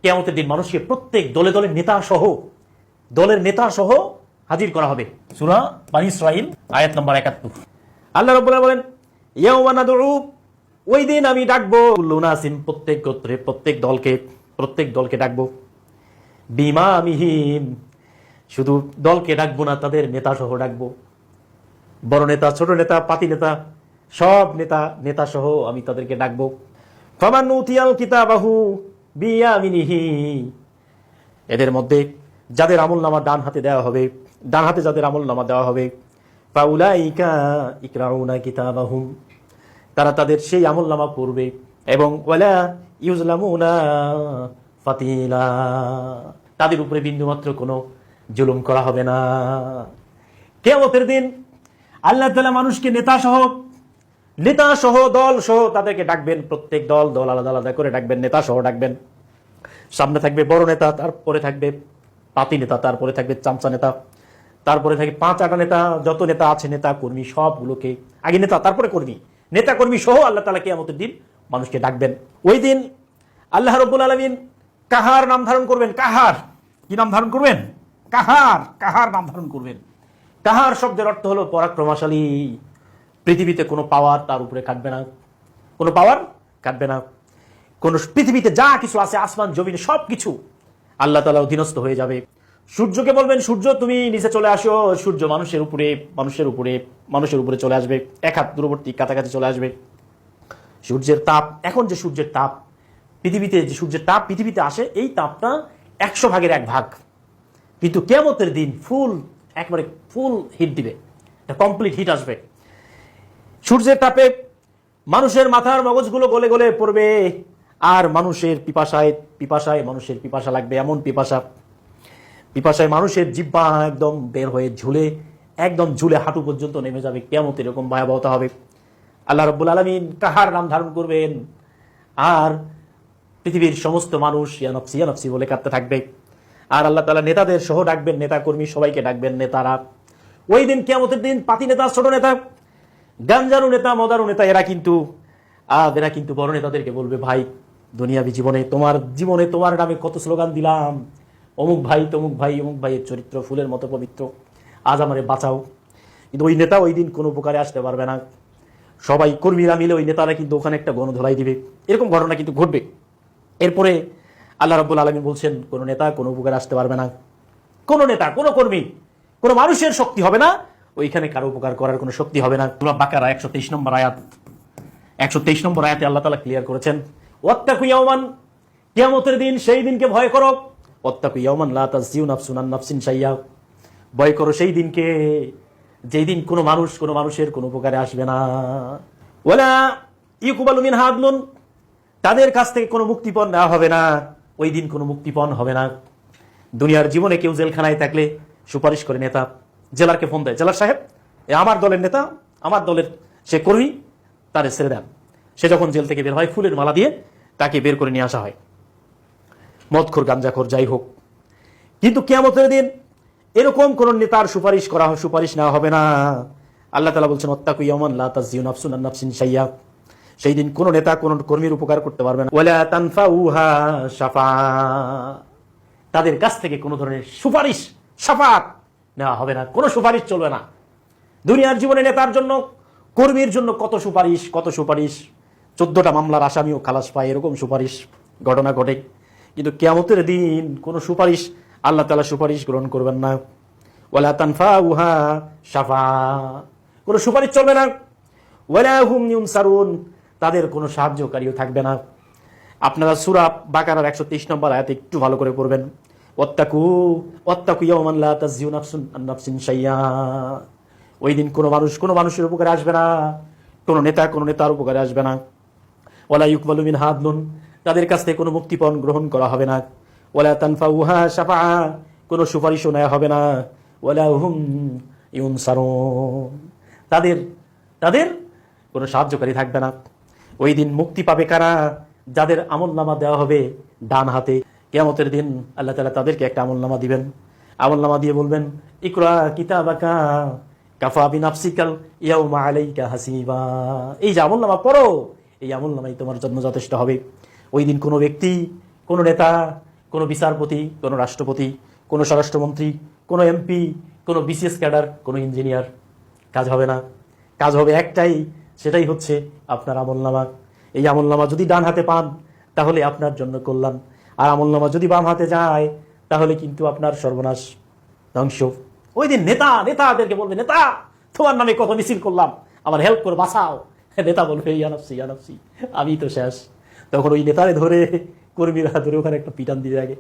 কিয়ামতের দিন মানুষকে প্রত্যেক দলে দলে দলের নেতা সহ হাজির করা হবে। সূরা বনী ইসরাঈল আয়াত নম্বর ৭১। আল্লাহ রাব্বুল আলামিন বলেন, ইয়াওমা নাদউ, ওই দিন আমি ডাকবো কুল্লু উনাসিন, প্রত্যেক গোত্রে প্রত্যেক দলকে ডাকবো, বিইমামিহিম, শুধু দলকে ডাকবো না, তাদের নেতা সহ ডাকবো। বড় নেতা, ছোট নেতা, পাতি নেতা, সব নেতা সহ আমি তাদেরকে ডাকবো। ফামান উতিয়াল কিতাবাহু বিয়ামিনিহি, এদের মধ্যে যাদের আমলনামা ডান হাতে যাদের আমলনামা দেওয়া হবে, ফাউলাইকা ইকরাউনা কিতাবাহুম, তারা তাদের সেই আমলনামা পড়বে, এবং ওয়ালা ইউজলামুনা ফাতিলা, তাদের উপরে বিন্দুমাত্র কোনো জুলুম করা হবে না। কিয়ামতের দিন আল্লাহ তাআলা মানুষকে নেতা সহ দল সহ তাদেরকে ডাকবেন। প্রত্যেক দল আলাদা আলাদা করে ডাকবেন, নেতা সহ ডাকবেন। সামনে থাকবে বড় নেতা, তারপরে থাকবে পাতি নেতা, তারপরে থাকবে চামচা নেতা, তারপরে থাকবে ৫-৮টা নেতা, যত নেতা আছে, নেতা কর্মী সবগুলোকে, আগে নেতা তারপরে কর্মী, নেতা কর্মী সহ আল্লাহ তাআলা কিয়ামতের দিন মানুষকে ডাকবেন। ওই দিন আল্লাহ রাব্বুল আলামিন কাহার নাম ধারণ করবেন। কাহার কি নাম ধারণ করবেন? কাহার নাম ধারণ করবেন। কাহার শব্দের অর্থ হলো পরাক্রমশালী। পৃথিবীতে কোনো পাওয়ার তার উপরে খাটবে না, কোন পৃথিবীতে যা কিছু আছে, আসমান জমিন সবকিছু আল্লাহ তাআলা অধীনস্থ হয়ে যাবে। সূর্যকে বলবেন, সূর্য তুমি নিচে চলে আসো। সূর্য মানুষের উপরে চলে আসবে, এক হাত দূরবর্তী কাছাকাছি চলে আসবে। সূর্যের তাপ, এখন যে সূর্যের তাপ পৃথিবীতে আসে, এই তাপটা ১০০ ভাগের ১ ভাগ, কিন্তু কিয়ামতের দিন একবারে ফুল হিট দিবে, কমপ্লিট হিট আসবে। সূর্যের তাপে মানুষের মাথার মগজগুলো গলে গলে পড়বে, আর মানুষের পিপাসায় মানুষের পিপাসা লাগবে, এমন পিপাসায় মানুষের জিহ্বা একদম বের হয়ে ঝুলে হাঁটু পর্যন্ত নেমে যাবে। কিয়ামত এরকম ভয়াবহতা হবে। আল্লাহ রাব্বুল আলামিন কাহার নাম ধারণ করবেন, আর পৃথিবীর সমস্ত মানুষ ইয়া নফসি বলে কাঁদতে থাকবে। আর আল্লাহ তাআলা নেতাদের সহ ডাকবেন, নেতা কর্মী সবাইকে ডাকবেন। নেতারা ওই দিন, কিয়ামতের দিন, পাতি নেতা, ছোট নেতা, গাঞ্জারু নেতা, মদারু নেতা, এরা কিন্তু বড় নেতাদেরকে বলবে, ভাই, দুনিয়াবী জীবনে তোমার নামে কত স্লোগান দিলাম, অমুক ভাই তমুক ভাইয়ের চরিত্র ফুলের মতো পবিত্র, আজ আমারে বাঁচাও। কিন্তু ওই নেতা ওই দিন কোনো উপকারে আসতে পারবে না। সবাই কর্মীরা মিলে ওই নেতারা কিন্তু ওখানে একটা গণধোলাই দিবে, এরকম ঘটনা কিন্তু ঘটবে। এরপরে আল্লাহ রাব্বুল আলামিন বলছেন, কোন নেতা কোনো উপকারে আসতে পারবে না, কোন নেতা, কোন কর্মী, কোন মানুষের শক্তি হবে না, ওইখানে কারো উপকার করার কোনো শক্তি হবে না। সূরা বাকারা ১২৩ নম্বর আয়াতে আল্লাহ তাআলা ক্লিয়ার করেছেন, ওয়াত্তাকু ইয়াওমান, কিয়ামতের দিন, সেই দিনকে ভয় করো। ওয়াত্তাকু ইয়াওমান লা তাজজিউ নাফসুন আন নাফসিন শাইয়্যা, ভয় করো সেই দিনকে, যেই দিন কোনো মানুষের কোনো উপকারে আসবে না। ওয়ালা ইউকবালু মিনহা আদলুন, তাদের কাছ থেকে কোনো মুক্তিপণ নেওয়া হবে না। ওই দিন কোনো মুক্তিপণ হবে না। দুনিয়ার জীবনে কেউ জেলখানায় থাকলে সুপারিশ করে নেতা, জেলারকে ফোন দেয়, জেলার সাহেব, আমার দলের নেতা, আমার দলের সে কর্মী, তারে ছেড়ে দেন। সে যখন জেল থেকে বের হয়, ফুলের মালা দিয়ে তাকে বের করে নিয়ে আসা হয়, মদখোর, গাঞ্জাখোর, যাই হোক। কিন্তু কিয়ামতের দিন এরকম কোন নেতার সুপারিশ নেওয়া হবে না। আল্লাহ তাআলা বলছেন, ওয়াত্তাকু ইয়াওমান লা তাজজিউ নাফসুন আন নাফসিন শাইয়্যা, সেই দিন কোন নেতা কোন কর্মীর উপকার করতে পারবে না। ওয়ালা তানফাউহা শাফাআ, তাদের কাছ থেকে কোনো ধরনের শাফাআত নেওয়া হবে না, কোনো সুপারিশ চলবে না। দুনিয়ার জীবনে নেতার জন্য, কর্মীর জন্য কত সুপারিশ, 14টা মামলার আসামিও খালাস পায়, এরকম সুপারিশ ঘটনা ঘটে। কিন্তু কিয়ামতের দিন কোন সুপারিশ, আল্লাহ তাআলা সুপারিশ গ্রহণ করবেন না। ওয়ালা তানফাউহা শাফাআ, কোনো সুপারিশ চলবে না। ওয়ালা হুম ইউনসারুন, তাদের কোনো সাহায্যকারীও থাকবে না। আপনারা সূরা বাকারার ১২৩ নম্বর আয়াত একটু ভালো করে পড়বেন। ওয়াত্তাকু ইয়াওমান লা তাজজিউ নাফসুন আন নাফসিন শাইয়্যা, ওই দিন কোনো মানুষের উপকারে আসবে না, কোনো নেতার উপকারে আসবে না। ওয়ালা ইউকবালু মিনহা আদলুন, তাদের কাছ থেকে কোনো মুক্তিপণ গ্রহণ করা হবে না। ওয়ালা তানফাউহা শাফাআ, কোনো সুপারিশও নেওয়া হবে না। ওয়ালা হুম ইউনসারুন, তাদের কোনো সাহায্যকারী থাকবে না। ওই দিন মুক্তি পাবে কারা? যাদের আমলনামা দেওয়া হবে ডান হাতে। কিয়ামতের দিন আল্লাহ তাআলা তাদেরকে একটা আমলনামা দিবেন, আমলনামা দিয়ে বলবেন, ইকরা কিতাবাকা কাফা বিনাফসিকাল ইয়াউমা আলাইকা হাসিবা, এই যে আমলনামা পড়ো, এই আমলনামাই তোমার জন্য যথেষ্ট হবে। ওই দিন কোনো ব্যক্তি, কোনো নেতা, কোনো বিচারপতি, কোনো রাষ্ট্রপতি, কোনো স্বরাষ্ট্রমন্ত্রী, কোনো এমপি, কোনো বিসিএস ক্যাডার, কোনো ইঞ্জিনিয়ার কাজ হবে না। কাজ হবে একটাই, সেটাই হচ্ছে আপনার আমলনামা। এই আমলনামা যদি ডান হাতে পান তাহলে আপনার জন্য কল্যাণ, আর আমলনামা যদি বাম হাতে যায় তাহলে কিন্তু আপনার সর্বনাশ, ধ্বংস। ওই দিন নেতাদেরকে বলবে, নেতা তোমার নামে কত মিছিল করলাম, আমার হেল্প করে বাঁচাও। নেতা বলবে ইয়ানফসি ইয়ানফসি, আমি তো শেষ। তখন ওই নেতারে ধরে কর্মীরা ধরে ওখানে একটা পিটান দিয়ে আগে